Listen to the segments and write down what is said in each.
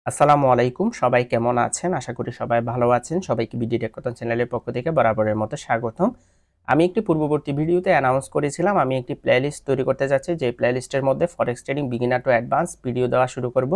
আসসালামু আলাইকুম, সবাই কেমন আছেন? আশা করি সবাই ভালো আছেন। সবাইকে বিডি টেককথন চ্যানেলের পক্ষ থেকে বরাবরের মতো স্বাগতম। আমি একটি পূর্ববর্তী ভিডিওতে অ্যানাউন্স করেছিলাম আমি একটি প্লেলিস্ট তৈরি করতে যাচ্ছি, যে প্লেলিস্টের মধ্যে forex trading beginner to advance video দেওয়া শুরু করব।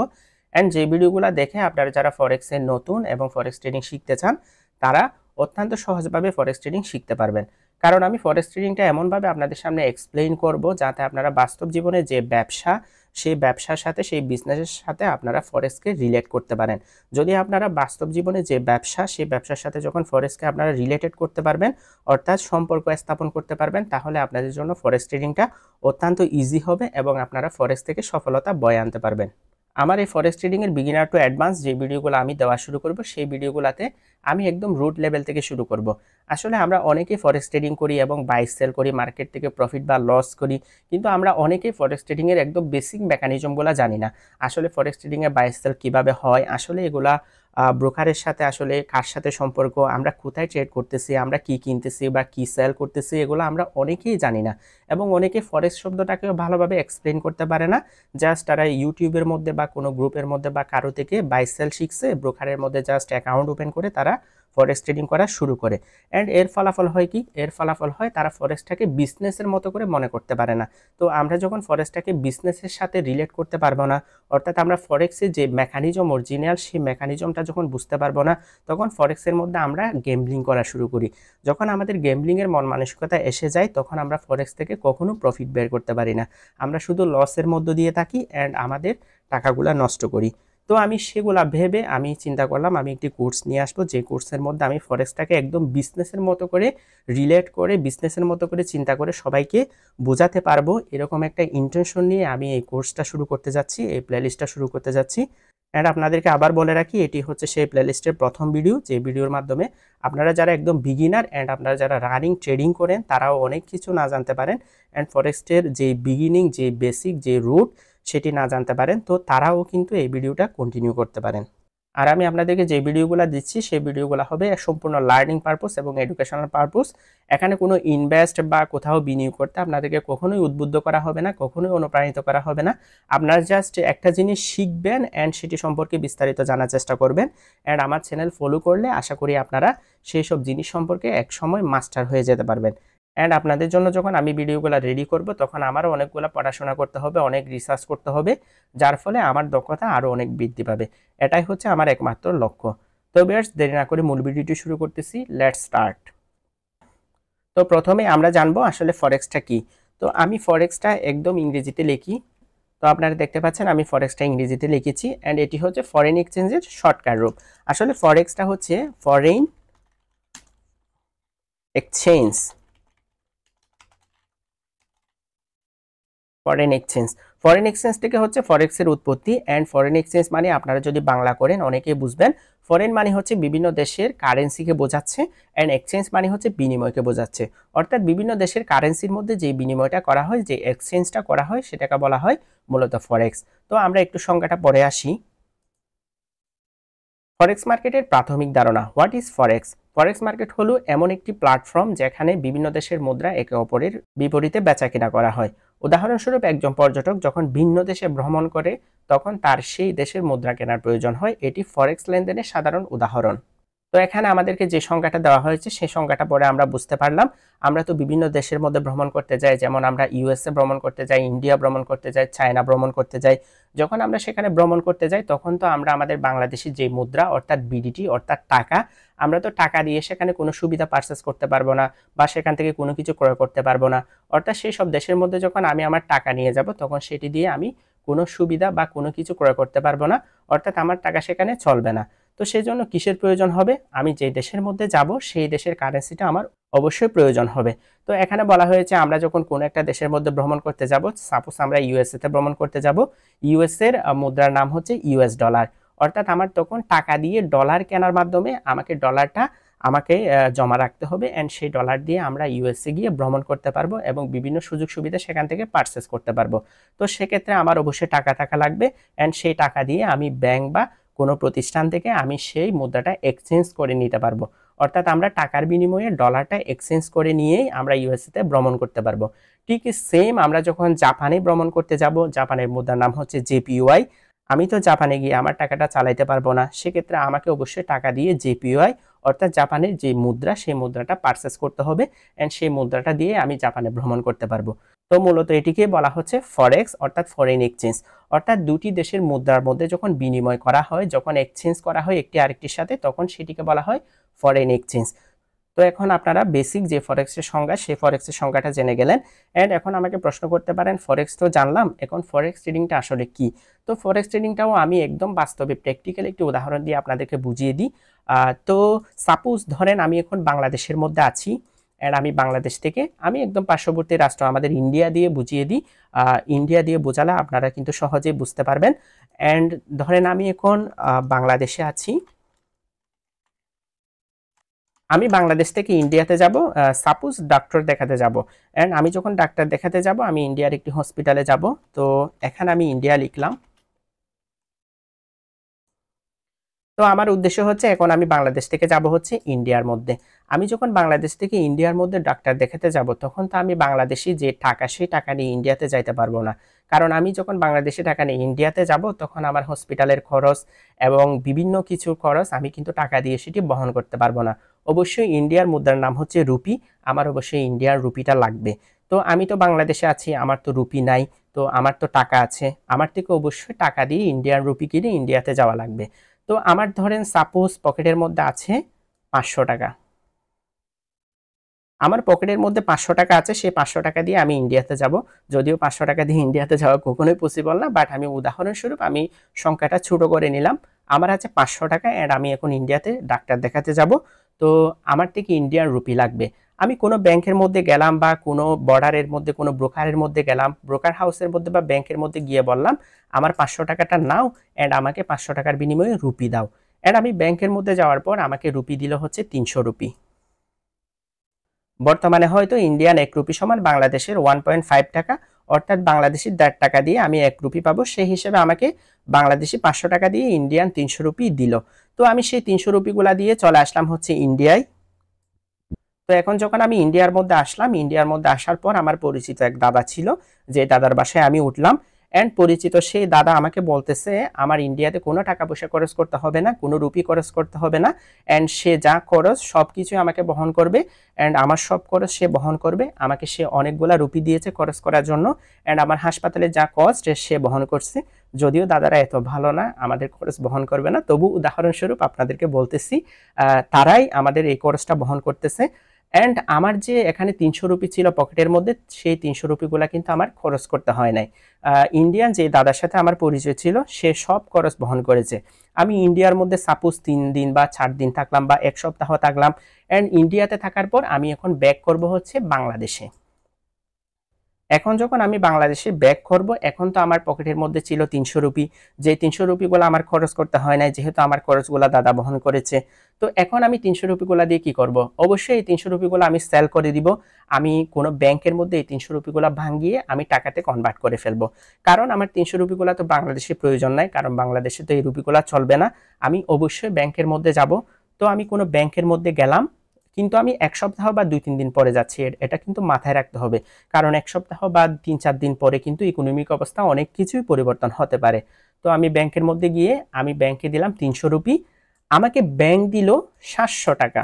অ্যান্ড যে ভিডিওগুলো দেখে আপনারা যারা ফরেক্সে নতুন এবং ফরেক্স ট্রেডিং শিখতে চান, তারা অত্যন্ত সহজভাবে ফরেক্স ট্রেডিং শিখতে পারবেন। কারণ আমি ফরেক্স ট্রেডিংটা এমনভাবে আপনাদের সামনে এক্সপ্লেইন করব যাতে আপনারা বাস্তব জীবনে যে ব্যবসা, সেই ব্যবসার সাথে, সেই বিজনেসের সাথে আপনারা ফরেক্সকে রিলেট করতে পারেন। যদি আপনারা বাস্তব জীবনে যে ব্যবসা, সেই ব্যবসার সাথে যখন ফরেক্সকে আপনারা রিলেটেড করতে পারবেন, অর্থাৎ সম্পর্ক স্থাপন করতে পারবেন, তাহলে আপনাদের জন্য ফরেক্স ট্রেডিংটা অত্যন্ত ইজি হবে এবং আপনারা ফরেক্স থেকে সফলতা বয়ে আনতে পারবেন। আমার এই ফরেক্স ট্রেডিংয়ের বিগিনার টু অ্যাডভান্স যে ভিডিওগুলো আমি দেওয়া শুরু করব, সেই ভিডিওগুলোতে আমি একদম রুট লেভেল থেকে শুরু করব। আসলে আমরা অনেকেই ফরেক্স ট্রেডিং করি এবং বাই সেল করি, মার্কেট থেকে প্রফিট বা লস করি, কিন্তু আমরা অনেকেই ফরেক্স ট্রেডিংয়ের একদম বেসিক মেকানিজমগুলো জানি না। আসলে ফরেক্স ট্রেডিংয়ে বাই সেল কীভাবে হয়, আসলে এগুলা ব্রোকারের সাথে আসলে কার সাথে সম্পর্ক, আমরা কোথায় ট্রেড করতেছি, আমরা কি কিনতেছি বা কি সেল করতেছি, এগুলো আমরা অনেকেই জানি না। এবং অনেকে ফরেক্স শব্দটাকেও ভালোভাবে এক্সপ্লেন করতে পারে না। জাস্ট তারা ইউটিউবের মধ্যে বা কোনো গ্রুপের মধ্যে বা কারো থেকে বাই সেল শিখছে, ব্রোকারের মধ্যে জাস্ট অ্যাকাউন্ট ওপেন করে তারা ফরেক্স ট্রেডিং করা শুরু করে। অ্যান্ড এর ফলাফল হয় কি? এর ফলাফল হয় তারা ফরেক্সটাকে বিজনেসের মতো করে মনে করতে পারে না। তো আমরা যখন ফরেক্সটাকে বিজনেসের সাথে রিলেট করতে পারবো না, অর্থাৎ আমরা ফরেক্সের যে মেকানিজম অরিজিনাল, সেই মেকানিজমটা যখন বুঝতে পারবো না, তখন ফরেক্সের মধ্যে আমরা গেমলিং করা শুরু করি। যখন আমাদের গেমলিংয়ের মন মানসিকতা এসে যায়, তখন আমরা ফরেক্স থেকে কখনো প্রফিট বের করতে পারি না। আমরা শুধু লসের মধ্য দিয়ে থাকি অ্যান্ড আমাদের টাকাগুলা নষ্ট করি। তো আমি সেগুলা ভেবে আমি চিন্তা করলাম আমি একটি কোর্স নিয়ে আসবো, যে কোর্সের মধ্যে আমি ফরেক্সটাকে একদম বিজনেসের মতো করে রিলেট করে, বিজনেসের মতো করে চিন্তা করে সবাইকে বোঝাতে পারবো। এরকম একটা ইন্টেনশন নিয়ে আমি এই কোর্সটা শুরু করতে যাচ্ছি, এই প্লেলিস্টটা শুরু করতে যাচ্ছি। অ্যান্ড আপনাদেরকে আবার বলে রাখি, এটি হচ্ছে সেই প্লেলিস্টের প্রথম ভিডিও, যে ভিডিওর মাধ্যমে আপনারা যারা একদম বিগিনার অ্যান্ড আপনারা যারা রানিং ট্রেডিং করেন, তারাও অনেক কিছু না জানতে পারেন, অ্যান্ড ফরেক্সের যে বিগিনিং, যে বেসিক, যে রুট, সেটি না জানতে পারেন, তো তারাও কিন্তু এই ভিডিওটা কন্টিনিউ করতে পারেন। আর আমি আপনাদেরকে যে ভিডিওগুলো দিচ্ছি, সেই ভিডিওগুলো হবে সম্পূর্ণ লার্নিং পারপোজ এবং এডুকেশনাল পারপোজ। এখানে কোনো ইনভেস্ট বা কোথাও বিনিয়োগ করতে আপনাদেরকে কখনোই উদ্বুদ্ধ করা হবে না, কখনোই অনুপ্রাণিত করা হবে না। আপনারা জাস্ট একটা জিনিস শিখবেন অ্যান্ড সেটি সম্পর্কে বিস্তারিত জানার চেষ্টা করবেন। অ্যান্ড আমার চ্যানেল ফলো করলে আশা করি আপনারা সেই সব জিনিস সম্পর্কে এক সময় মাস্টার হয়ে যেতে পারবেন। অ্যান্ড আপনাদের জন্য যখন আমি ভিডিওগুলো রেডি করব, তখন আমারও অনেকগুলো পড়াশোনা করতে হবে, অনেক রিসার্চ করতে হবে, যার ফলে আমার দক্ষতা আরও অনেক বৃদ্ধি পাবে। এটাই হচ্ছে আমার একমাত্র লক্ষ্য। তো ভিউয়ার্স, দেরি না করে মূল ভিডিওটি শুরু করতেছি। Let's start. তো প্রথমে আমরা জানবো আসলে ফরেক্সটা কি। তো আমি ফরেক্সটা একদম ইংরেজিতে লিখি। তো আপনারা দেখতে পাচ্ছেন আমি ফরেক্সটা ইংরেজিতে লিখেছি, অ্যান্ড এটি হচ্ছে ফরেন এক্সচেঞ্জের শর্টকাট রূপ। আসলে ফরেক্সটা হচ্ছে foreign exchange, foreign exchange. Foreign exchange থেকে হচ্ছে ফরেক্সের উৎপত্তি। অ্যান্ড ফরেন এক্সচেঞ্জ মানে আপনারা যদি বাংলা করেন অনেকেই বুঝবেন, ফরেন মানে হচ্ছে বিভিন্ন দেশের কারেন্সিকে বোঝাচ্ছে, অ্যান্ড এক্সচেঞ্জ মানে হচ্ছে বিনিময়কে বোঝাচ্ছে। অর্থাৎ বিভিন্ন দেশের কারেন্সির মধ্যে যে বিনিময়টা করা হয়, যে এক্সচেঞ্জটা করা হয়, সেটাকে বলা হয় মূলত ফরেক্স। তো আমরা একটু সংজ্ঞাটা পড়ে আসি। ফরেক্স মার্কেটের প্রাথমিক ধারণা। What is forex? Forex market হলো এমন একটি প্ল্যাটফর্ম যেখানে বিভিন্ন দেশের মুদ্রা একে অপরের বিপরীতে বেচাকেনা করা হয়। উদাহরণস্বরূপ, একজন পর্যটক যখন ভিন্ন দেশে ভ্রমণ করে, তখন তার সেই দেশের মুদ্রা কেনার প্রয়োজন হয়। এটি ফরেক্স লেনদেনের সাধারণ উদাহরণ। তো এখানে আমাদেরকে যে সংজ্ঞাটা দেওয়া হয়েছে, সেই সংজ্ঞাটা পরে আমরা বুঝতে পারলাম। আমরা তো বিভিন্ন দেশের মধ্যে ভ্রমণ করতে যাই, যেমন আমরা ইউএসএ ভ্রমণ করতে যাই, ইন্ডিয়া ভ্রমণ করতে যাই, চায়না ভ্রমণ করতে যাই। যখন আমরা সেখানে ভ্রমণ করতে যাই, তখন তো আমরা আমাদের বাংলাদেশি যে মুদ্রা, অর্থাৎ বিডিটি, অর্থাৎ টাকা, আমরা তো টাকা দিয়ে সেখানে কোনো সুবিধা পারচেস করতে পারবো না, বা সেখান থেকে কোনো কিছু ক্রয় করতে পারবো না। অর্থাৎ সেই সব দেশের মধ্যে যখন আমি আমার টাকা নিয়ে যাব, তখন সেটি দিয়ে আমি কোনো সুবিধা বা কোনো কিছু ক্রয় করতে পারবো না, অর্থাৎ আমার টাকা সেখানে চলবে না। তো সেই জন্য কিসের প্রয়োজন হবে? আমি যে দেশের মধ্যে যাব, সেই দেশের কারেন্সিটা আমার অবশ্যই প্রয়োজন হবে। তো এখানে বলা হয়েছে আমরা যখন কোনো একটা দেশের মধ্যে ভ্রমণ করতে যাব, সাপোজ আমরা ইউএসএ তে ভ্রমণ করতে যাব, ইউএসএর মুদ্রার নাম হচ্ছে ইউএস ডলার। অর্থাৎ আমার তখন টাকা দিয়ে ডলার কেনার মাধ্যমে আমাকে ডলারটা আমাকে জমা রাখতে হবে, অ্যান্ড সেই ডলার দিয়ে আমরা ইউএসএ গিয়ে ভ্রমণ করতে পারবো এবং বিভিন্ন সুযোগ সুবিধা সেখান থেকে পারচেস করতে পারবো। তো সেক্ষেত্রে আমার অবশ্যই টাকা থাকা লাগবে, অ্যান্ড সেই টাকা দিয়ে আমি ব্যাংক বা কোনো প্রতিষ্ঠান থেকে আমি সেই মুদ্রাটা এক্সচেঞ্জ করে নিতে পারবো। অর্থাৎ আমরা টাকার বিনিময়ে ডলারটা এক্সচেঞ্জ করে নিয়েই আমরা ইউএসএতে ভ্রমণ করতে পারবো। ঠিক সেম আমরা যখন জাপানে ভ্রমণ করতে যাব, জাপানের মুদ্রার নাম হচ্ছে জেপিওয়াই। আমি তো জাপানে গিয়ে আমার টাকাটা চালাইতে পারবো না, সেক্ষেত্রে আমাকে অবশ্যই টাকা দিয়ে জেপিওয়াই অর্থাৎ জাপানের যে মুদ্রা সেই মুদ্রাটা পারচেস করতে হবে, অ্যান্ড সেই মুদ্রাটা দিয়ে আমি জাপানে ভ্রমণ করতে পারবো। তো মূলত এটিকে বলা হচ্ছে ফরেক্স অর্থাৎ ফরেন এক্সচেঞ্জ, অর্থাৎ দুটি দেশের মুদ্রার মধ্যে যখন বিনিময় করা হয়, যখন এক্সচেঞ্জ করা হয় একটি আরেকটির সাথে, তখন সেটিকে বলা হয় ফরেন এক্সচেঞ্জ। তো এখন আপনারা বেসিক যে ফরেক্সের সংজ্ঞা সেই ফরেক্সের সংজ্ঞাটা জেনে গেলেন, অ্যান্ড এখন আমাকে প্রশ্ন করতে পারেন ফরেক্স তো জানলাম, এখন ফরেক্স ট্রেডিংটা আসলে কি। তো ফরেক্স ট্রেডিংটাও আমি একদম বাস্তবে প্র্যাকটিক্যাল একটি উদাহরণ দিয়ে আপনাদেরকে বুঝিয়ে দিই। তো সাপোজ ধরেন আমি এখন বাংলাদেশের মধ্যে আছি, অ্যান্ড আমি বাংলাদেশ থেকে আমি একদম পার্শ্ববর্তী রাষ্ট্র আমাদের ইন্ডিয়া দিয়ে বুঝিয়ে দিই। ইন্ডিয়া দিয়ে বোঝালে আপনারা কিন্তু সহজেই বুঝতে পারবেন। অ্যান্ড ধরেন আমি এখন বাংলাদেশে আছি, আমি বাংলাদেশ থেকে ইন্ডিয়াতে যাব, সাপোজ ডাক্তার দেখাতে যাব, অ্যান্ড আমি যখন ডাক্তার দেখাতে যাব আমি ইন্ডিয়ার একটি হসপিটালে যাব। তো এখানে আমি ইন্ডিয়া লিখলাম। তো আমার উদ্দেশ্য হচ্ছে এখন আমি বাংলাদেশ থেকে যাব হচ্ছে ইন্ডিয়ার মধ্যে। আমি যখন বাংলাদেশ থেকে ইন্ডিয়ার মধ্যে ডাক্তার দেখাতে যাব তখন তো আমি বাংলাদেশি যে টাকা সেই টাকা নিয়ে ইন্ডিয়াতে যাইতে পারবো না, কারণ আমি যখন বাংলাদেশি টাকা নিয়ে ইন্ডিয়াতে যাব তখন আমার হসপিটালের খরচ এবং বিভিন্ন কিছুর খরচ আমি কিন্তু টাকা দিয়ে সেটি বহন করতে পারবো না। অবশ্যই ইন্ডিয়ার মুদ্রার নাম হচ্ছে রুপি, আমার অবশ্যই ইন্ডিয়ার রুপিটা লাগবে। তো আমি তো বাংলাদেশে আছি, আমার তো রুপি নাই, তো আমার তো টাকা আছে, আমার থেকে অবশ্যই টাকা দিয়ে ইন্ডিয়ান রুপি কিনে ইন্ডিয়াতে যাওয়া লাগবে। তো আমার ধরেন সাপোজ পকেটের মধ্যে আছে 500 টাকা, আমার পকেটের মধ্যে 500 টাকা আছে, সেই 500 টাকা দিয়ে আমি ইন্ডিয়াতে যাব। যদিও 500 টাকা দিয়ে ইন্ডিয়াতে যাওয়া কখনোই পসিবল না, বাট আমি উদাহরণস্বরূপ আমি সংখ্যাটা ছোট করে নিলাম। আমার আছে 500 টাকা, অ্যান্ড আমি এখন ইন্ডিয়াতে ডাক্তার দেখাতে যাব। তো আমার থেকে ইন্ডিয়ান রুপি লাগবে। আমি কোনো ব্যাংকের মধ্যে গেলাম বা কোনো বর্ডারের মধ্যে কোনো ব্রোকারের মধ্যে গেলাম, ব্রোকার হাউসের মধ্যে বা ব্যাংকের মধ্যে গিয়ে বললাম আমার 500 টাকাটা নাও, অ্যান্ড আমাকে 500 টাকার বিনিময়ে রুপি দাও। অ্যান্ড আমি ব্যাংকের মধ্যে যাওয়ার পর আমাকে রুপি দিল হচ্ছে 300 রুপি। বর্তমানে হয়তো ইন্ডিয়ান 1 রুপি সমান বাংলাদেশের 1.5 টাকা, অর্থাৎ বাংলাদেশি 1.5 টাকা দিয়ে আমি 1 রুপি পাবো। সেই হিসেবে আমাকে বাংলাদেশি 500 টাকা দিয়ে ইন্ডিয়ান 300 রুপি দিল। তো আমি সেই 300 রুপিগুলা দিয়ে চলে আসলাম হচ্ছে ইন্ডিয়ায়। তো এখন যখন আমি ইন্ডিয়ার মধ্যে আসলাম, ইন্ডিয়ার মধ্যে আসার পর আমার পরিচিত এক দাদা ছিল, যে দাদার বাসায় আমি উঠলাম, অ্যান্ড পরিচিত সেই দাদা আমাকে বলতেছে আমার ইন্ডিয়াতে কোনো টাকা পয়সা খরচ করতে হবে না, কোনো রুপি খরচ করতে হবে না, অ্যান্ড সে যা খরচ সব কিছুই আমাকে বহন করবে, অ্যান্ড আমার সব খরচ সে বহন করবে। আমাকে সে অনেকগুলা রুপি দিয়েছে খরচ করার জন্য, অ্যান্ড আমার হাসপাতালে যা কস্ট সে বহন করছে। যদিও দাদারা এত ভালো না, আমাদের খরচ বহন করবে না, তবু উদাহরণস্বরূপ আপনাদেরকে বলতেছি তারাই আমাদের এই খরচটা বহন করতেছে। অ্যান্ড আমার যে এখানে 300 রুপি ছিল পকেটের মধ্যে, সেই 300 রুপিগুলা কিন্তু আমার খরচ করতে হয় নাই। ইন্ডিয়ান যে দাদার সাথে আমার পরিচয় ছিল সে সব খরচ বহন করেছে। আমি ইন্ডিয়ার মধ্যে সাপোজ 3 দিন বা 4 দিন থাকলাম বা 1 সপ্তাহ থাকলাম, অ্যান্ড ইন্ডিয়াতে থাকার পর আমি এখন ব্যাক করব হচ্ছে বাংলাদেশে। এখন যখন আমি বাংলাদেশে ব্যাক করব, এখন তো আমার পকেটের মধ্যে ছিল 300 রুপি, যে 300 রুপিগুলো আমার খরচ করতে হয় নাই, যেহেতু আমার খরচগুলো দাদা বহন করেছে। তো এখন আমি 300 রুপিগুলো দিয়ে কি করব? অবশ্যই এই 300 রুপিগুলো আমি সেল করে দিব। আমি কোনো ব্যাংকের মধ্যে এই 300 রুপিগুলো ভাঙিয়ে আমি টাকাতে কনভার্ট করে ফেলবো, কারণ আমার 300 রুপিগুলো তো বাংলাদেশে প্রয়োজন নাই, কারণ বাংলাদেশে তো এই রুপিগুলো চলবে না। আমি অবশ্যই ব্যাংকের মধ্যে যাব। তো আমি কোনো ব্যাংকের মধ্যে গেলাম, কিন্তু আমি 1 সপ্তাহ বা 2-3 দিন পরে যাচ্ছি, এটা কিন্তু মাথায় রাখতে হবে, কারণ 1 সপ্তাহ বা 3-4 দিন পরে কিন্তু ইকোনমিক অবস্থা অনেক কিছুই পরিবর্তন হতে পারে। তো আমি ব্যাংকের মধ্যে গিয়ে আমি ব্যাংকে দিলাম 300 রুপি, আমাকে ব্যাংক দিল 700 টাকা।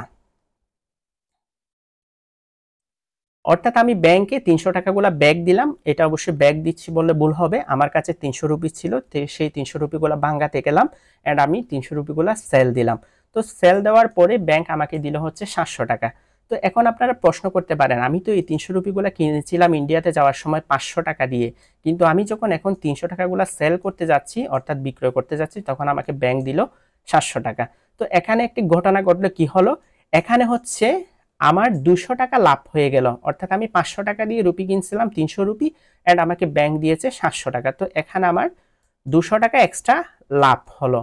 অর্থাৎ আমি ব্যাংকে 300 টাকাগুলা ব্যাক দিলাম, এটা অবশ্যই ব্যাক দিচ্ছি বললে ভুল হবে, আমার কাছে 300 রুপি ছিল, সেই 300 রুপিগুলা ভাঙাতে গেলাম, অ্যান্ড আমি 300 রুপিগুলা সেল দিলাম। তো সেল দেওয়ার পরে ব্যাংক আমাকে দিল হচ্ছে 700 টাকা। তো এখন আপনারা প্রশ্ন করতে পারেন আমি তো এই 300 রুপিগুলা কিনেছিলাম ইন্ডিয়াতে যাওয়ার সময় 500 টাকা দিয়ে, কিন্তু আমি যখন এখন 300 টাকাগুলা সেল করতে যাচ্ছি অর্থাৎ বিক্রয় করতে যাচ্ছি তখন আমাকে ব্যাংক দিল 700 টাকা। তো এখানে একটি ঘটনা ঘটলো, কি হলো, এখানে হচ্ছে আমার 200 টাকা লাভ হয়ে গেল, অর্থাৎ আমি 500 টাকা দিয়ে রুপি কিনছিলাম 300 রুপি, অ্যান্ড আমাকে ব্যাংক দিয়েছে 700 টাকা। তো এখানে আমার 200 টাকা এক্সট্রা লাভ হলো,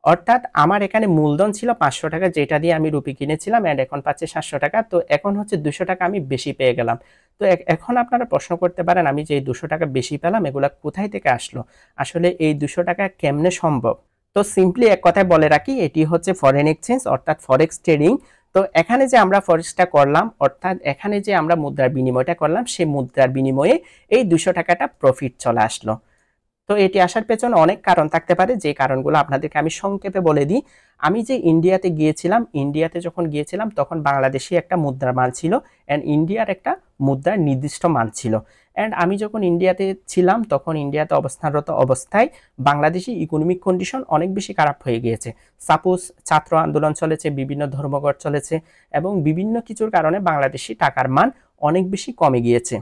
অর্থাৎ আমার এখানে মূলধন ছিল 500 টাকা যেটা দিয়ে আমি রুপি কিনেছিলাম, অ্যান্ড এখন পাচ্ছি 700 টাকা। তো এখন হচ্ছে 200 টাকা আমি বেশি পেয়ে গেলাম। তো এখন আপনারা প্রশ্ন করতে পারেন আমি যে এই 200 টাকা বেশি পেলাম এগুলা কোথায় থেকে আসলো, আসলে এই 200 টাকা কেমনে সম্ভব। তো সিম্পলি এক কথায় বলে রাখি, এটি হচ্ছে ফরেন এক্সচেঞ্জ অর্থাৎ ফরেক্স ট্রেডিং। তো এখানে যে আমরা ফরেক্সটা করলাম, অর্থাৎ এখানে যে আমরা মুদ্রার বিনিময়টা করলাম, সেই মুদ্রার বিনিময়ে এই 200 টাকাটা প্রফিট চলে আসলো। তো এটি আসার পেছনে অনেক কারণ থাকতে পারে, যে কারণগুলো আপনাদেরকে আমি সংক্ষেপে বলে দিই। আমি যে ইন্ডিয়াতে গিয়েছিলাম, ইন্ডিয়াতে যখন গিয়েছিলাম তখন বাংলাদেশি একটা মুদ্রার মান ছিল অ্যান্ড ইন্ডিয়ার একটা মুদ্রার নির্দিষ্ট মান ছিল। অ্যান্ড আমি যখন ইন্ডিয়াতে ছিলাম তখন ইন্ডিয়াতে অবস্থানরত অবস্থায় বাংলাদেশি ইকোনমিক কন্ডিশন অনেক বেশি খারাপ হয়ে গিয়েছে। সাপোজ ছাত্র আন্দোলন চলেছে, বিভিন্ন ধর্মঘট চলেছে এবং বিভিন্ন কিছুর কারণে বাংলাদেশি টাকার মান অনেক বেশি কমে গিয়েছে।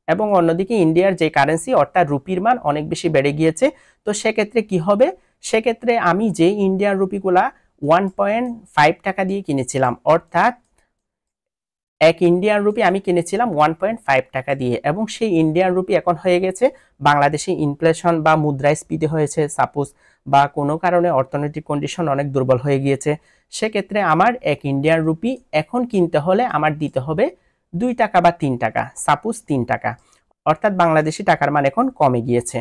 এবং অন্যদিকে ইন্ডিয়ার যে কারেন্সি অর্থাৎ রুপির মান অনেক বেশি বেড়ে গিয়েছে। তো সেক্ষেত্রে কি হবে, সেক্ষেত্রে আমি যে ইন্ডিয়ান রুপিগুলা 1.5 টাকা দিয়ে কিনেছিলাম, অর্থাৎ এক ইন্ডিয়ান রুপি আমি কিনেছিলাম 1.5 টাকা দিয়ে, এবং সেই ইন্ডিয়ান রুপি এখন হয়ে গেছে বাংলাদেশে ইনফ্লেশন বা মুদ্রাস্ফীতি হয়েছে সাপোজ, বা কোনো কারণে অর্থনৈতিক কন্ডিশন অনেক দুর্বল হয়ে গিয়েছে, সেক্ষেত্রে আমার এক ইন্ডিয়ান রুপি এখন কিনতে হলে আমার দিতে হবে 2 টাকা বা 3 টাকা, সাপোজ 3 টাকা, অর্থাৎ বাংলাদেশি টাকার মান এখন কমে গিয়েছে।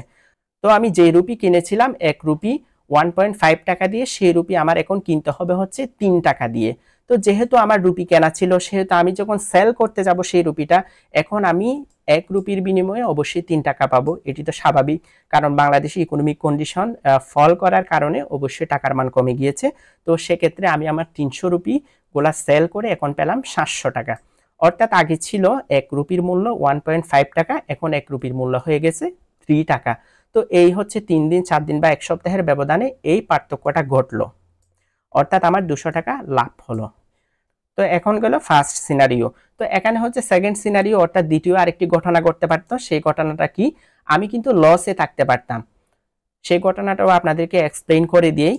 তো আমি যে রুপি কিনেছিলাম এক রুপি 1.5 টাকা দিয়ে, সেই রুপি আমার এখন কিনতে হবে হচ্ছে 3 টাকা দিয়ে। তো যেহেতু আমার রুপি কেনা ছিল, সেহেতু আমি যখন সেল করতে যাব সেই রুপিটা, এখন আমি এক রুপির বিনিময়ে অবশ্যই 3 টাকা পাবো, এটি তো স্বাভাবিক, কারণ বাংলাদেশি ইকোনমিক কন্ডিশন ফল করার কারণে অবশ্যই টাকার মান কমে গিয়েছে। তো সেক্ষেত্রে আমি আমার 300 রুপি গোলা সেল করে এখন পেলাম 700 টাকা, অর্থাৎ আগে ছিল এক রুপির মূল্য 1.5 টাকা, এখন এক রুপির মূল্য হয়ে গেছে 3 টাকা। তো এই হচ্ছে 3 দিন 4 দিন বা এক সপ্তাহের ব্যবধানে এই পার্থক্যটা ঘটলো, অর্থাৎ আমার 200 টাকা লাভ হলো। তো এখন গেল ফার্স্ট সিনারিও। তো এখানে হচ্ছে সেকেন্ড সিনারিও, অর্থাৎ দ্বিতীয় আরেকটি ঘটনা ঘটতে পারতো। সেই ঘটনাটা কি, আমি কিন্তু লসে থাকতে পারতাম, সেই ঘটনাটাও আপনাদেরকে এক্সপ্লেইন করে দিই।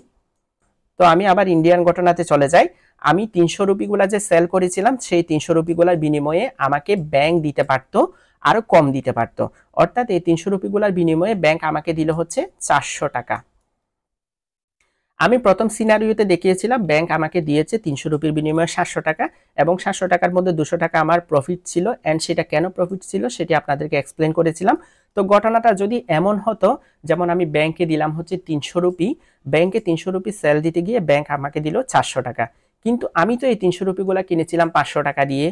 তো আমি আবার ইন্ডিয়ান ঘটনাতে চলে যাই। আমি 300 রুপিগুলা যে সেল করেছিলাম, সেই 300 রুপিগুলার বিনিময়ে আমাকে ব্যাংক দিতে পারতো আরো কম দিতে পারতো, অর্থাৎ এই 300 রুপিগুলার বিনিময়ে ব্যাংক আমাকে দিল হচ্ছে 400 টাকা। আমি প্রথম সিনারিওতে দেখিয়েছিলাম ব্যাংক আমাকে দিয়েছে 300 রুপির বিনিময়ে 700 টাকা, এবং 700 টাকার মধ্যে 200 টাকা আমার প্রফিট ছিল, অ্যান্ড সেটা কেন প্রফিট ছিল সেটি আপনাদেরকে এক্সপ্লেন করেছিলাম। তো ঘটনাটা যদি এমন হতো, যেমন আমি ব্যাংকে দিলাম হচ্ছে 300 রুপি, ব্যাংকে 300 রুপি সেল দিতে গিয়ে ব্যাংক আমাকে দিল 400 টাকা, কিন্তু আমি তো এই 300 রুপিগুলা কিনেছিলাম 500 টাকা দিয়ে।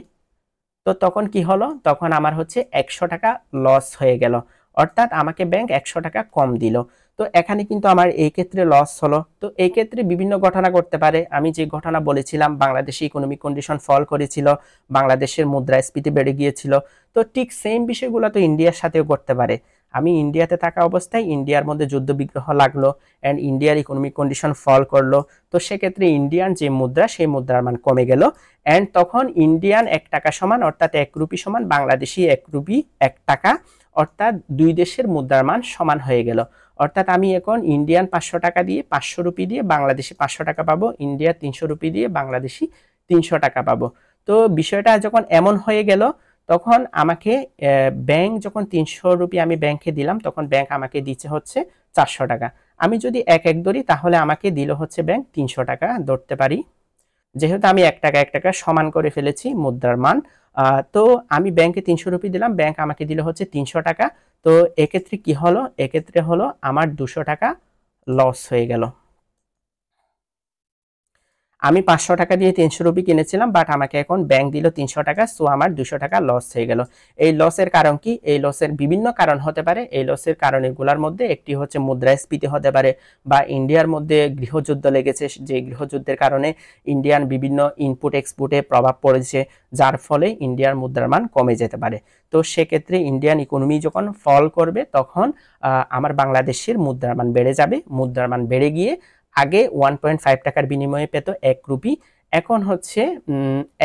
তো তখন কি হলো, তখন আমার হচ্ছে 100 টাকা লস হয়ে গেল, অর্থাৎ আমাকে ব্যাংক 100 টাকা কম দিল। তো এখানে কিন্তু আমার এই ক্ষেত্রে লস হলো। তো এই ক্ষেত্রে বিভিন্ন ঘটনা ঘটতে পারে। আমি যে ঘটনা বলেছিলাম, বাংলাদেশে ইকোনমিক কন্ডিশন ফল করেছিল, বাংলাদেশের মুদ্রাস্ফীতি বেড়ে গিয়েছিল, তো ঠিক সেম বিষয়গুলো তো ইন্ডিয়ার সাথেও ঘটতে পারে। আমি ইন্ডিয়াতে থাকা অবস্থায় ইন্ডিয়ার মধ্যে যুদ্ধ বিগ্রহ লাগলো অ্যান্ড ইন্ডিয়ার ইকোনমিক কন্ডিশন ফল করলো, তো সেক্ষেত্রে ইন্ডিয়ান যে মুদ্রা, সেই মুদ্রার মান কমে গেল, অ্যান্ড তখন ইন্ডিয়ান 1 টাকা সমান, অর্থাৎ 1 রুপি সমান বাংলাদেশি 1 রুপি 1 টাকা, অর্থাৎ দুই দেশের মুদ্রার মান সমান হয়ে গেল। অর্থাৎ আমি এখন ইন্ডিয়ান 500 টাকা দিয়ে 500 রুপি দিয়ে বাংলাদেশি 500 টাকা পাবো, ইন্ডিয়ার 300 রুপি দিয়ে বাংলাদেশি 300 টাকা পাবো। তো বিষয়টা যখন এমন হয়ে গেল, তখন আমাকে ব্যাংক যখন 300 রুপি আমি ব্যাংকে দিলাম, তখন ব্যাংক আমাকে দিচ্ছে হচ্ছে 400 টাকা। আমি যদি এক এক ধরি, তাহলে আমাকে দিল হচ্ছে ব্যাংক 300 টাকা ধরতে পারি, যেহেতু আমি 1 টাকা 1 টাকা সমান করে ফেলেছি মুদ্রার মান। তো আমি ব্যাংকে 300 রুপি দিলাম, ব্যাংক আমাকে দিল হচ্ছে 300 টাকা। তো এক্ষেত্রে কি হলো, এক্ষেত্রে হলো আমার 200 টাকা লস হয়ে গেল। আমি 500 টাকা দিয়ে 300 রুপি কিনেছিলাম, বাট আমাকে এখন ব্যাংক দিল 300 টাকা, সো আমার 200 টাকা লস হয়ে গেল। এই লসের কারণ কি, এই লসের বিভিন্ন কারণ হতে পারে। এই লসের কারণগুলোর মধ্যে একটি হচ্ছে মুদ্রাস্ফীতি হতে পারে, বা ইন্ডিয়ার মধ্যে গৃহযুদ্ধ লেগেছে, যে গৃহযুদ্ধের কারণে ইন্ডিয়ান বিভিন্ন ইনপুট এক্সপোর্টে প্রভাব পড়েছে, যার ফলে ইন্ডিয়ার মুদ্রার মান কমে যেতে পারে। তো সেক্ষেত্রে ইন্ডিয়ান ইকোনমি যখন ফল করবে, তখন আমার বাংলাদেশের মুদ্রার মান বেড়ে যাবে। মুদ্রার মান বেড়ে গিয়ে আগে 1.5 টাকার বিনিময়ে পেত 1 রুপি, এখন হচ্ছে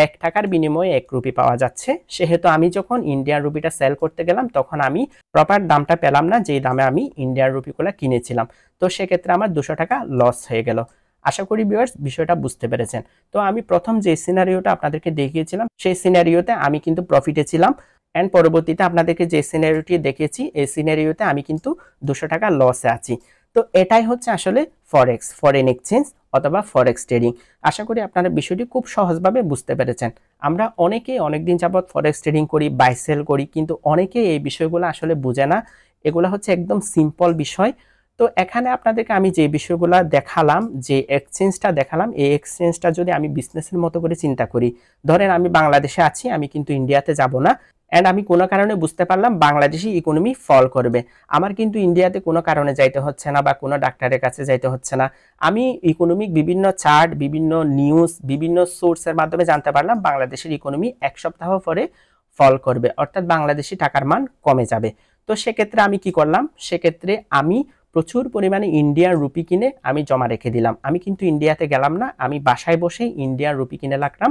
1 টাকার বিনিময়ে 1 রুপি পাওয়া যাচ্ছে। সেহেতু আমি যখন ইন্ডিয়ান রুপিটা সেল করতে গেলাম, তখন আমি প্রপার দামটা পেলাম না, যেই দামে আমি ইন্ডিয়ান রুপিগুলো কিনেছিলাম। তো সেক্ষেত্রে আমার 200 টাকা লস হয়ে গেল। আশা করি ভিউয়ার্স বিষয়টা বুঝতে পেরেছেন। তো আমি প্রথম যে সিনারিওটা আপনাদেরকে দেখিয়েছিলাম, সেই সিনারিওতে আমি কিন্তু প্রফিটে ছিলাম, অ্যান্ড পরবর্তীতে আপনাদেরকে যে সিনারিওটি দেখিয়েছি, এই সিনারিওতে আমি কিন্তু 200 টাকা লসে আছি। তো এটাই হচ্ছে আসলে ফরেক্স, ফরেন এক্সচেঞ্জ অথবা ফরেক্স ট্রেডিং। আশা করি আপনারা বিষয়টি খুব সহজভাবে বুঝতে পেরেছেন। আমরা অনেকেই অনেকদিন যাবৎ ফরেক্স ট্রেডিং করি, বাই সেল করি, কিন্তু অনেকেই এই বিষয়গুলো আসলে বুঝে না। এগুলো হচ্ছে একদম সিম্পল বিষয়। তো এখানে আপনাদেরকে আমি যে বিষয়গুলো দেখালাম, যে এক্সচেঞ্জটা দেখালাম, এই এক্সচেঞ্জটা যদি আমি বিজনেসের মতো করে চিন্তা করি, ধরেন আমি বাংলাদেশে আছি, আমি কিন্তু ইন্ডিয়াতে যাব না, অ্যান্ড আমি কোনো কারণে বুঝতে পারলাম বাংলাদেশি ইকোনমি ফল করবে। আমার কিন্তু ইন্ডিয়াতে কোনো কারণে যাইতে হচ্ছে না বা কোনো ডাক্তারের কাছে যাইতে হচ্ছে না। আমি ইকোনমিক বিভিন্ন চার্ট, বিভিন্ন নিউজ, বিভিন্ন সোর্সের মাধ্যমে জানতে পারলাম বাংলাদেশের ইকোনমি 1 সপ্তাহ পরে ফল করবে, অর্থাৎ বাংলাদেশি টাকার মান কমে যাবে। তো সেক্ষেত্রে আমি কি করলাম, সেক্ষেত্রে আমি প্রচুর পরিমাণে ইন্ডিয়ান রুপি কিনে আমি জমা রেখে দিলাম। আমি কিন্তু ইন্ডিয়াতে গেলাম না, আমি বাসায় বসেই ইন্ডিয়ান রুপি কিনে রাখলাম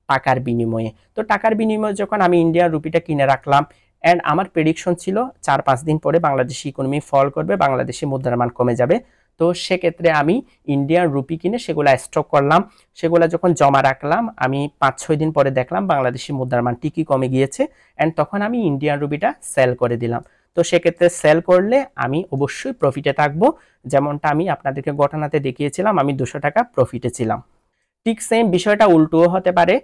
টাকার বিনিময়ে। তো টাকার বিনিময়ে যখন আমি ইন্ডিয়ান রুপিটা কিনে রাখলাম, অ্যান্ড আমার প্রেডিকশন ছিল 4-5 দিন পরে বাংলাদেশি ইকোনমি ফল করবে, বাংলাদেশি মুদ্রার মান কমে যাবে। তো সেক্ষেত্রে আমি ইন্ডিয়ান রুপি কিনে সেগুলা স্টক করলাম। সেগুলা যখন জমা রাখলাম, আমি 5-6 দিন পরে দেখলাম বাংলাদেশি মুদ্রার মান ঠিকই কমে গিয়েছে, অ্যান্ড তখন আমি ইন্ডিয়ান রুপিটা সেল করে দিলাম। তো সেক্ষেত্রে সেল করলে আমি অবশ্যই প্রফিটে থাকবো, যেমনটা আমি আপনাদেরকে ঘটনাতে দেখিয়েছিলাম, আমি 200 টাকা প্রফিটে ছিলাম। ঠিক সেম বিষয়টা উল্টোও হতে পারে।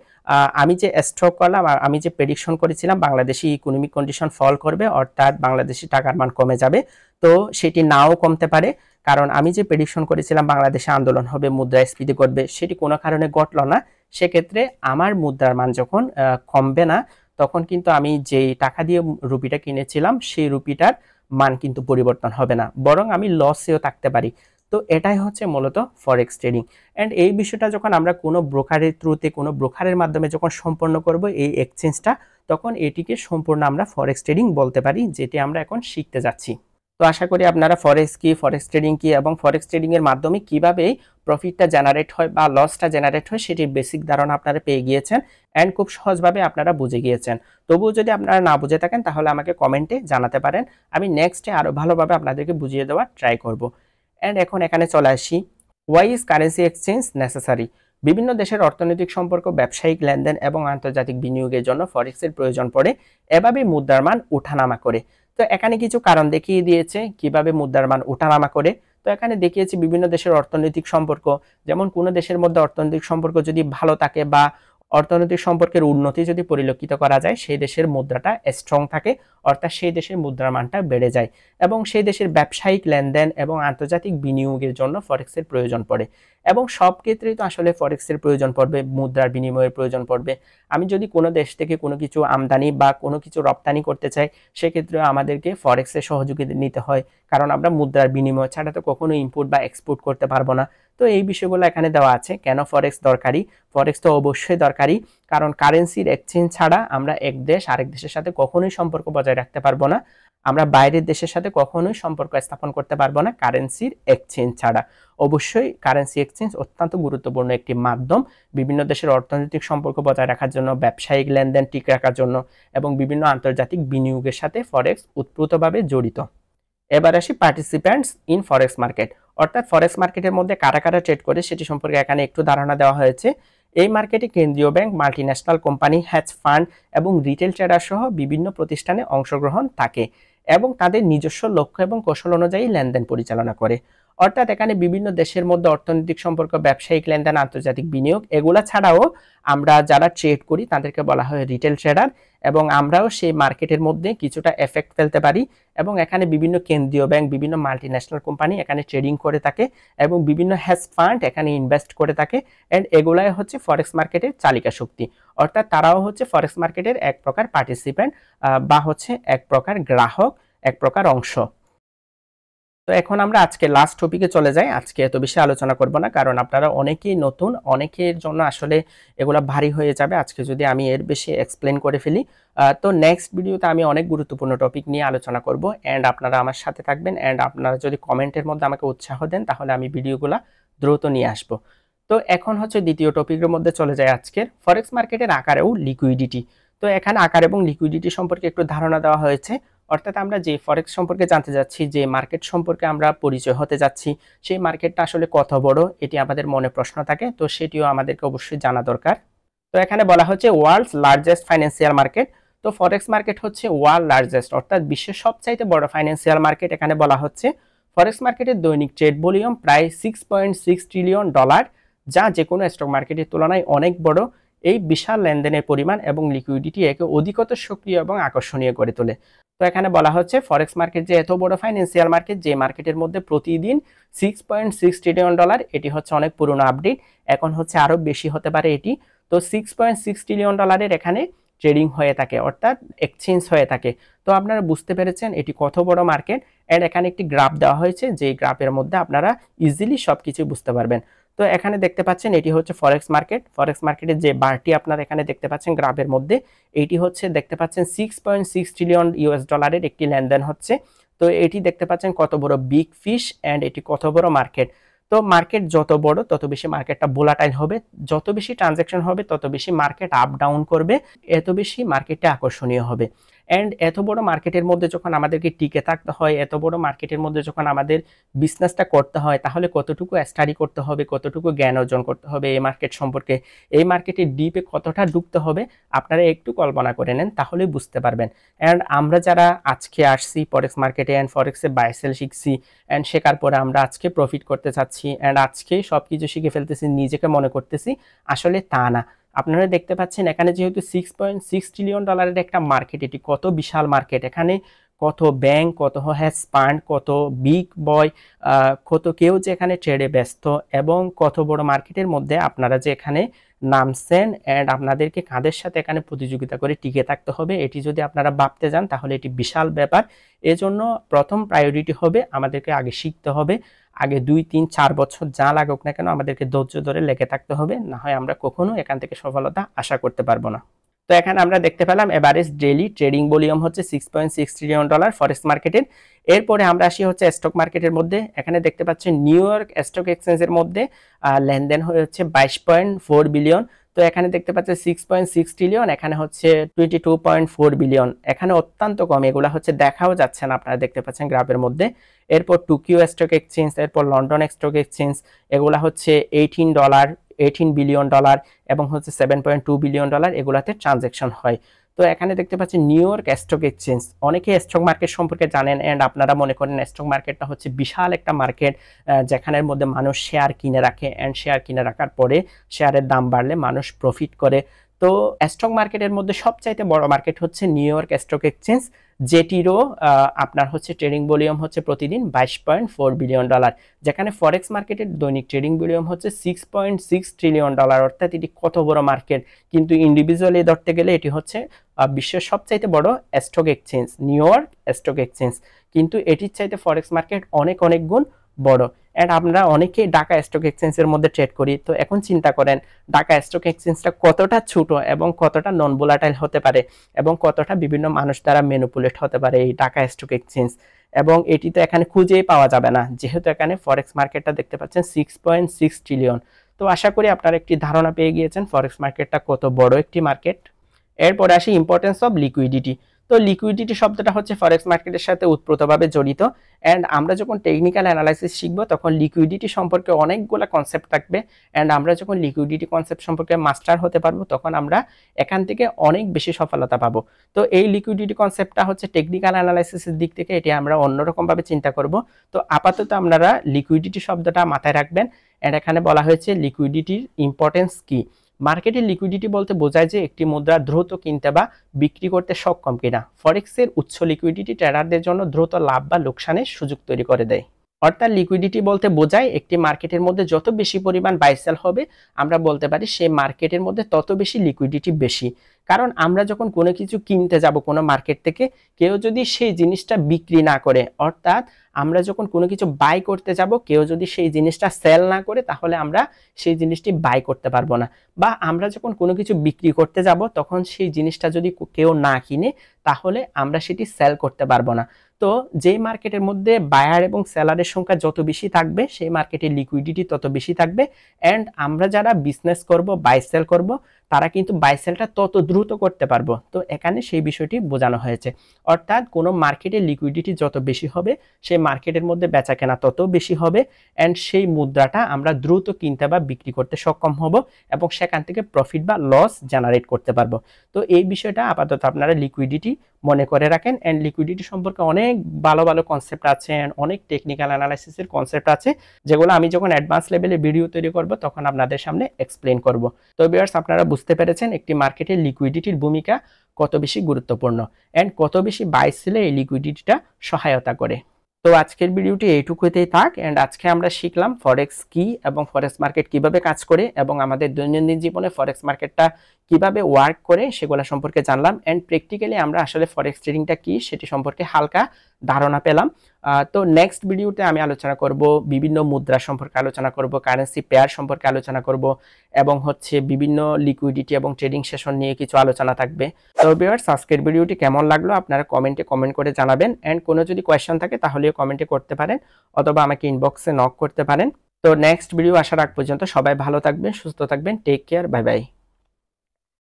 আমি যে স্টক করলাম, আমি যে প্রেডিকশন করেছিলাম বাংলাদেশি ইকোনমিক কন্ডিশন ফল করবে, অর্থাৎ বাংলাদেশি টাকার মান কমে যাবে, তো সেটি নাও কমতে পারে। কারণ আমি যে প্রেডিকশন করেছিলাম বাংলাদেশে আন্দোলন হবে, মুদ্রাস্ফীতি ঘটবে, সেটি কোনো কারণে ঘটল না। সেক্ষেত্রে আমার মুদ্রার মান যখন কমবে না, তখন কিন্তু আমি যেই টাকা দিয়ে রুপিটা কিনেছিলাম সেই রুপিটার মান কিন্তু পরিবর্তন হবে না, বরং আমি লসেও থাকতে পারি। তো এটাই হচ্ছে মূলত ফরেক্স ট্রেডিং। অ্যান্ড এই বিষয়টা যখন আমরা কোনো ব্রোকারের থ্রুতে, কোনো ব্রোকারের মাধ্যমে যখন সম্পন্ন করব এই এক্সচেঞ্জটা, তখন এটিকে সম্পূর্ণ আমরা ফরেক্স ট্রেডিং বলতে পারি, যেটি আমরা এখন শিখতে যাচ্ছি। তো আশা করি আপনারা ফরেক্স কি, ফরেক্স ট্রেডিং কি এবং ফরেক্স ট্রেডিং এর মাধ্যমে কিভাবে প্রফিটটা জেনারেট হয় বা লসটা জেনারেট হয় সেটির বেসিক ধারণা আপনারা পেয়ে গিয়েছেন, অ্যান্ড খুব সহজভাবে আপনারা বুঝে গিয়েছেন। তবুও যদি আপনারা না বুঝে থাকেন তাহলে আমাকে কমেন্টে জানাতে পারেন, আমি নেক্সটে আরও ভালোভাবে আপনাদেরকে বুঝিয়ে দেওয়ার ট্রাই করব। অ্যান্ড এখন এখানে চলে আসি, why is currency exchange necessary. বিভিন্ন দেশের অর্থনৈতিক সম্পর্ক, ব্যবসায়িক লেনদেন এবং আন্তর্জাতিক বিনিয়োগের জন্য ফরেক্সের প্রয়োজন পড়ে, এভাবে মুদ্রার মান ওঠানামা করে। তো এখানে কিছু কারণ দেখিয়ে দিয়েছে কিভাবে মুদ্রার মান ওঠানামা করে। তো এখানে দেখিয়েছি বিভিন্ন দেশের অর্থনৈতিক সম্পর্ক, যেমন কোনো দেশের মধ্যে অর্থনৈতিক সম্পর্ক যদি ভালো থাকে বা অর্থনৈতিক সম্পর্কের উন্নতি যদি পরিলক্ষিত করা যায়, সেই দেশের মুদ্রাটা স্ট্রং থাকে, অর্থাৎ সেই দেশের মুদ্রার মানটা বেড়ে যায়, এবং সেই দেশের ব্যবসায়িক লেনদেন এবং আন্তর্জাতিক বিনিয়োগের জন্য ফরেক্সের প্রয়োজন পড়ে। এবং সব ক্ষেত্রেই তো আসলে ফরেক্সের প্রয়োজন পড়বে, মুদ্রার বিনিময়ের প্রয়োজন পড়বে। আমি যদি কোনো দেশ থেকে কোনো কিছু আমদানি বা কোনো কিছু রপ্তানি করতে চাই, সেক্ষেত্রে আমাদেরকে ফরেক্সের সহযোগিতা নিতে হয়, কারণ আমরা মুদ্রার বিনিময় ছাড়া তো কখনো ইম্পোর্ট বা এক্সপোর্ট করতে পারবো না। তো এই বিষয়গুলো এখানে দেওয়া আছে। কেন ফরেক্স দরকারি? ফরেক্স তো অবশ্যই দরকারি, কারণ কারেন্সির এক্সচেঞ্জ ছাড়া আমরা এক দেশ আরেক দেশের সাথে কখনোই সম্পর্ক বজায় রাখতে পারবো না, আমরা বাইরের দেশের সাথে কখনোই সম্পর্ক স্থাপন করতে পারবো না কারেন্সির এক্সচেঞ্জ ছাড়া। অবশ্যই কারেন্সি এক্সচেঞ্জ অত্যন্ত গুরুত্বপূর্ণ একটি মাধ্যম, বিভিন্ন দেশের অর্থনৈতিক সম্পর্ক বজায় রাখার জন্য, ব্যবসায়িক লেনদেন ঠিক রাখার জন্য এবং বিভিন্ন আন্তর্জাতিক বিনিয়োগের সাথে ফরেক্স ওতপ্রোতভাবে জড়িত। এবার আসি পার্টিসিপ্যান্টস ইন ফরেক্স মার্কেট, অর্থাৎ ফরেক্স মার্কেটের মধ্যে কারা কারা ট্রেড করে সেটি সম্পর্কে এখানে একটু ধারণা দেওয়া হয়েছে। এই মার্কেটে কেন্দ্রীয় bank, multinational company, has fund এবং রিটেল ট্রেডার সহ বিভিন্ন প্রতিষ্ঠানে অংশগ্রহণ থাকে এবং তাদের নিজস্ব লক্ষ্য এবং কৌশল অনুযায়ী লেনদেন পরিচালনা করে। অর্থাৎ এখানে বিভিন্ন দেশের মধ্যে অর্থনৈতিক সম্পর্ক, ব্যবসায়িক লেনদেন, আন্তর্জাতিক বিনিয়োগ, এগুলা ছাড়াও আমরা যারা ট্রেড করি তাদেরকে বলা হয় রিটেল ট্রেডার, এবং আমরাও সেই মার্কেটের মধ্যে কিছুটা এফেক্ট ফেলতে পারি। এবং এখানে বিভিন্ন কেন্দ্রীয় ব্যাংক, বিভিন্ন মাল্টিন্যাশনাল কোম্পানি এখানে ট্রেডিং করে থাকে এবং বিভিন্ন হ্যাজ ফান্ড এখানে ইনভেস্ট করে থাকে, অ্যান্ড এগুলাই হচ্ছে ফরেক্স মার্কেটের চালিকা শক্তি। অর্থাৎ তারাও হচ্ছে ফরেক্স মার্কেটের এক প্রকার পার্টিসিপেন্ট বা হচ্ছে এক প্রকার গ্রাহক, এক প্রকার অংশ। তো এখন আমরা আজকে লাস্ট টপিকে চলে যাই। আজকে এত বেশি আলোচনা করব না, কারণ আপনারা অনেকেই নতুন, অনেকের জন্য আসলে এগুলো ভারী হয়ে যাবে আজকে যদি আমি এর বেশি এক্সপ্লেন করে ফেলি। তো নেক্সট ভিডিওতে আমি অনেক গুরুত্বপূর্ণ টপিক নিয়ে আলোচনা করব, অ্যান্ড আপনারা আমার সাথে থাকবেন, অ্যান্ড আপনারা যদি কমেন্টের মধ্যে আমাকে উৎসাহ দেন তাহলে আমি ভিডিওগুলো দ্রুত নিয়ে আসব। তো এখন হচ্ছে দ্বিতীয় টপিকের মধ্যে চলে যায় আজকের, ফরেক্স মার্কেটের আকার ও লিকুইডিটি। তো এখানে আকার এবং লিকুইডিটি সম্পর্কে একটু ধারণা দেওয়া হয়েছে। অর্থাৎ আমরা যে ফরেক্স সম্পর্কে জানতে যাচ্ছি, যে মার্কেট সম্পর্কে আমরা পরিচয় হতে যাচ্ছি, সেই মার্কেটটা আসলে কত বড়, এটি আমাদের মনে প্রশ্ন থাকে, তো সেটিও আমাদেরকে অবশ্যই জানা দরকার। তো এখানে বলা হচ্ছে ওয়ার্ল্ডস লার্জেস্ট ফাইন্যান্সিয়াল মার্কেট। তো ফরেক্স মার্কেট হচ্ছে ওয়ার্ল্ড লার্জেস্ট, অর্থাৎ বিশ্বের সবচাইতে বড় ফাইন্যান্সিয়াল মার্কেট। এখানে বলা হচ্ছে ফরেক্স মার্কেটের দৈনিক ট্রেড ভলিউম প্রায় $6.6 ট্রিলিয়ন, যা যে কোনো স্টক মার্কেটের তুলনায় অনেক বড়। এই বিশাল লেনদেনের পরিমাণ এবং লিকুইডিটি একে অধিকতর সক্রিয় এবং আকর্ষণীয় করে তোলে। তো এখানে বলা হচ্ছে ফরেক্স মার্কেট যে এত বড় ফাইন্যান্সিয়াল মার্কেট, যে মার্কেটের মধ্যে প্রতিদিন $6.6 ট্রিলিয়ন, এটি হচ্ছে অনেক পুরনো আপডেট, এখন হচ্ছে আরো বেশি হতে পারে এটি। তো $6.6 ট্রিলিয়ন এখানে ট্রেডিং হয়ে থাকে, অর্থাৎ এক্সচেঞ্জ হয়ে থাকে। তো আপনারা বুঝতে পেরেছেন এটি কত বড় মার্কেট। এন্ড এখানে একটি গ্রাফ দেওয়া হয়েছে, যে গ্রাফের মধ্যে আপনারা ইজিলি সবকিছু বুঝতে পারবেন। তো এখানে দেখতে পাচ্ছেন এটি হচ্ছে ফরেক্স মার্কেট। ফরেক্স মার্কেটের যে বারটি আপনারা এখানে দেখতে পাচ্ছেন গ্রাফের মধ্যে, এটি হচ্ছে দেখতে পাচ্ছেন 6.6 ট্রিলিয়ন ইউএস ডলারের একটি লেনদেন হচ্ছে। তো এটি দেখতে পাচ্ছেন কত বড় বিগ ফিশ এন্ড এটি কত বড় মার্কেট। তো মার্কেট যত বড় তত বেশি মার্কেটটা ভোলাটাইল হবে, যত বেশি ট্রানজ্যাকশন হবে তত বেশি মার্কেট আপ ডাউন করবে, এত বেশি মার্কেটটা আকর্ষণীয় হবে। এন্ড এত বড় মার্কেটের মধ্যে যখন আমাদেরকে টিকে থাকতে হয়, এত বড় মার্কেটের মধ্যে যখন আমাদের বিজনেসটা করতে হয়, তাহলে কতটুকু স্টাডি করতে হবে, কতটুকু জ্ঞান অর্জন করতে হবে এই মার্কেট সম্পর্কে, এই মার্কেটের ডিপে কতটা ঢুকতে হবে আপনারা একটু কল্পনা করে নেন, তাহলেই বুঝতে পারবেন। অ্যান্ড আমরা যারা আজকে আসছি ফরেক্স মার্কেটে অ্যান্ড ফরেক্সে বাই সেল শিখছি অ্যান্ড শেখার পরে আমরা আজকে প্রফিট করতে চাচ্ছি অ্যান্ড আজকেই সব কিছু শিখে ফেলতেছি, নিজেকে মনে করতেছি, আসলে তা না। আপনারা দেখতে পাচ্ছেন এখানে যেহেতু 6.6 ট্রিলিয়ন ডলারের একটা মার্কেট, এটি কত বিশাল মার্কেট। এখানে কত ব্যাংক, কত হ্যাজ ফান্ড, কত বিগ বয়, কত কেউ যে এখানে ট্রেডে ব্যস্ত, এবং কত বড় মার্কেটের মধ্যে আপনারা যে এখানে নামছেন অ্যান্ড আপনাদেরকে কাদের সাথে এখানে প্রতিযোগিতা করে টিকে থাকতে হবে, এটি যদি আপনারা ভাবতে যান তাহলে এটি বিশাল ব্যাপার। এজন্য প্রথম প্রায়োরিটি হবে আমাদেরকে আগে শিখতে হবে, আগে 2, 3, 4 বছর যা লাগুক না কেন আমাদেরকে ধৈর্য ধরে লেগে থাকতে হবে, না হয় আমরা কখনো এখান থেকে সফলতা আশা করতে পারবো না। তো এখানে আমরা দেখতে পেলাম এভারেজ ডেইলি ট্রেডিং ভলিউম হচ্ছে 6.6 ট্রিলিয়ন ডলার ফরেক্স মার্কেটের। এরপরে আমরা আসি হচ্ছে স্টক মার্কেটের মধ্যে। এখানে দেখতে পাচ্ছেন নিউ ইয়র্ক স্টক এক্সচেঞ্জের মধ্যে লেনদেন হচ্ছে 22.4 বিলিয়ন। তো এখানে দেখতে পাচ্ছেন 6.6 ট্রিলিয়ন, এখানে হচ্ছে 22.4 বিলিয়ন। এখানে অত্যন্ত কম, এগুলা হচ্ছে দেখাও যাচ্ছে না, আপনারা দেখতে পাচ্ছেন গ্রাফের মধ্যে। এরপর টোকিও স্টক এক্সচেঞ্জ, এরপর লন্ডন স্টক এক্সচেঞ্জ, এগুলা হচ্ছে $18 বিলিয়ন এবং হচ্ছে 7.2 বিলিয়ন ডলার এগুলাতে ট্রানজ্যাকশন হয়। তো এখানে দেখতে পাচ্ছেন নিউ ইয়র্ক স্টক এক্সচেঞ্জ, অনেকে স্টক মার্কেট সম্পর্কে জানেন এন্ড আপনারা মনে করেন স্টক মার্কেটটা হচ্ছে বিশাল একটা মার্কেট, যেখানের মধ্যে মানুষ শেয়ার কিনে রাখে এন্ড শেয়ার কিনে রাখার পরে শেয়ারের দাম বাড়লে মানুষ প্রফিট করে। তো স্টক মার্কেটের মধ্যে সবচাইতে বড় মার্কেট হচ্ছে নিউ ইয়র্ক স্টক এক্সচেঞ্জ, যেটিরও আপনার হচ্ছে ট্রেডিং ভলিউম হচ্ছে প্রতিদিন 22.4 বিলিয়ন ডলার, যেখানে ফরেক্স মার্কেটের দৈনিক ট্রেডিং ভলিউম হচ্ছে 6.6 ট্রিলিয়ন ডলার, অর্থাৎ এটি কত বড় মার্কেট। কিন্তু ইন্ডিভিজুয়ালি ধরতে গেলে এটি হচ্ছে বিশ্বের সবচাইতে বড় stock exchange, new York stock exchange, কিন্তু এটির চাইতে ফরেক্স মার্কেট অনেক অনেক গুণ বড়। এন্ড আমরা অনেকেই ঢাকা স্টক এক্সচেঞ্জের মধ্যে ট্রেড করি। তো এখন চিন্তা করেন ঢাকা স্টক এক্সচেঞ্জটা কতটা ছোট এবং কতটা নন ভোলাটাইল হতে পারে এবং কতটা বিভিন্ন মানুষ দ্বারা ম্যানিপুলেট হতে পারে এই ঢাকা স্টক এক্সচেঞ্জ, এবং এটি তো এখানে খুঁজেই পাওয়া যাবে না, যেহেতু এখানে ফরেক্স মার্কেটটা দেখতে পাচ্ছেন 6.6 ট্রিলিয়ন। তো আশা করি আপনারা একটি ধারণা পেয়ে গিয়েছেন ফরেক্স মার্কেটটা কত বড় একটি মার্কেট। এরপরে আসি ইম্পর্টেন্স অফ লিকুইডিটি। তো লিকুইডিটি শব্দটা হচ্ছে ফরেক্স মার্কেটের সাথে ওতপ্রোতভাবে জড়িত। অ্যান্ড আমরা যখন টেকনিক্যাল অ্যানালাইসিস শিখবো তখন লিকুইডিটি সম্পর্কে অনেকগুলো কনসেপ্ট থাকবে। অ্যান্ড আমরা যখন লিকুইডিটি কনসেপ্ট সম্পর্কে মাস্টার হতে পারবো তখন আমরা এখান থেকে অনেক বেশি সফলতা পাবো। তো এই লিকুইডিটি কনসেপ্টটা হচ্ছে টেকনিক্যাল অ্যানালাইসিসের দিক থেকে এটি আমরা অন্যরকমভাবে চিন্তা করব। তো আপাতত আপনারা লিকুইডিটি শব্দটা মাথায় রাখবেন। অ্যান্ড এখানে বলা হয়েছে লিকুইডিটির ইম্পর্টেন্স কি। মার্কেটের লিকুইডিটি বলতে বোঝায় যে একটি মুদ্রা দ্রুত কিনতে বা বিক্রি করতে সক্ষম কিনা। ফরেক্সের উচ্চ লিকুইডিটি ট্রেডারদের জন্য দ্রুত লাভ বা লোকসানের সুযোগ তৈরি করে দেয়। অর্থাৎ লিকুইডিটি বলতে বোঝায় একটি মার্কেটের মধ্যে যত বেশি পরিমাণ বাই সেল হবে আমরা বলতে পারি সেই মার্কেটের মধ্যে তত বেশি লিকুইডিটি বেশি। কারণ আমরা যখন কোনো কিছু কিনতে যাব কোনো মার্কেট থেকে, কেউ যদি সেই জিনিসটা বিক্রি না করে, অর্থাৎ আমরা যখন কোনো কিছু বাই করতে যাব কেউ যদি সেই জিনিসটা সেল না করে, তাহলে আমরা সেই জিনিসটি বাই করতে পারবো না। বা আমরা যখন কোনো কিছু বিক্রি করতে যাব তখন সেই জিনিসটা যদি কেউ না কিনে, তাহলে আমরা সেটি সেল করতে পারবো না। তো যেই মার্কেটের মধ্যে বায়ার এবং সেলারের সংখ্যা যত বেশি থাকবে সেই মার্কেটের লিকুইডিটি তত বেশি থাকবে। অ্যান্ড আমরা যারা বিজনেস করব, বাই সেল করব, তারা কিন্তু বাই সেলটা তত দ্রুত করতে পারবো। তো এখানে সেই বিষয়টি বোঝানো হয়েছে। অর্থাৎ কোনো মার্কেটের লিকুইডিটি যত বেশি হবে সেই মার্কেটের মধ্যে বেচা কেনা তত বেশি হবে অ্যান্ড সেই মুদ্রাটা আমরা দ্রুত কিনতে বা বিক্রি করতে সক্ষম হব এবং সেখান থেকে প্রফিট বা লস জেনারেট করতে পারবো। তো এই বিষয়টা আপাতত আপনারা লিকুইডিটি মনে করে রাখেন। অ্যান্ড লিকুইডিটি সম্পর্কে অনেক ভালো ভালো কনসেপ্ট আছে অ্যান্ড অনেক টেকনিক্যাল অ্যানালাইসিসের কনসেপ্ট আছে, যেগুলো আমি যখন অ্যাডভান্স লেভেলে ভিডিও তৈরি করব তখন আপনাদের সামনে এক্সপ্লেন করব। তো ভিউয়ার্স, আপনারা বুঝতে পেরেছেন একটি মার্কেটের লিকুইডিটির ভূমিকা কত বেশি গুরুত্বপূর্ণ অ্যান্ড কত বেশি বাই সেলে এই লিকুইডিটিটা সহায়তা করে। তো আজকের ভিডিওটি এইটুকুতেই থাক। এন্ড আজকে আমরা শিখলাম ফরেক্স কি এবং ফরেক্স মার্কেট কিভাবে কাজ করে এবং আমাদের দৈনন্দিন জীবনে ফরেক্স মার্কেটটা কিভাবে ওয়ার্ক করে সেগুলো সম্পর্কে জানলাম। এন্ড প্র্যাকটিক্যালি আমরা আসলে ফরেক্স ট্রেডিংটা কি সেটি সম্পর্কে হালকা ধারণা পেলাম। তো নেক্সট ভিডিওতে আমি আলোচনা করব বিভিন্ন মুদ্রা সম্পর্কে আলোচনা করব, কারেন্সি পেয়ার সম্পর্কে আলোচনা করব এবং হচ্ছে বিভিন্ন লিকুইডিটি এবং ট্রেডিং সেশন নিয়ে কিছু আলোচনা থাকবে। তো ভিউয়ার্স, আজকের ভিডিওটি কেমন লাগলো আপনারা কমেন্ট করে জানাবেন। এন্ড কোনো যদি কোয়েশ্চেন থাকে তাহলেও কমেন্টে করতে পারেন অথবা আমাকে ইনবক্সে নক করতে পারেন। তো নেক্সট ভিডিও আসার আগ পর্যন্ত সবাই ভালো থাকবেন, সুস্থ থাকবেন। Take care, bye by.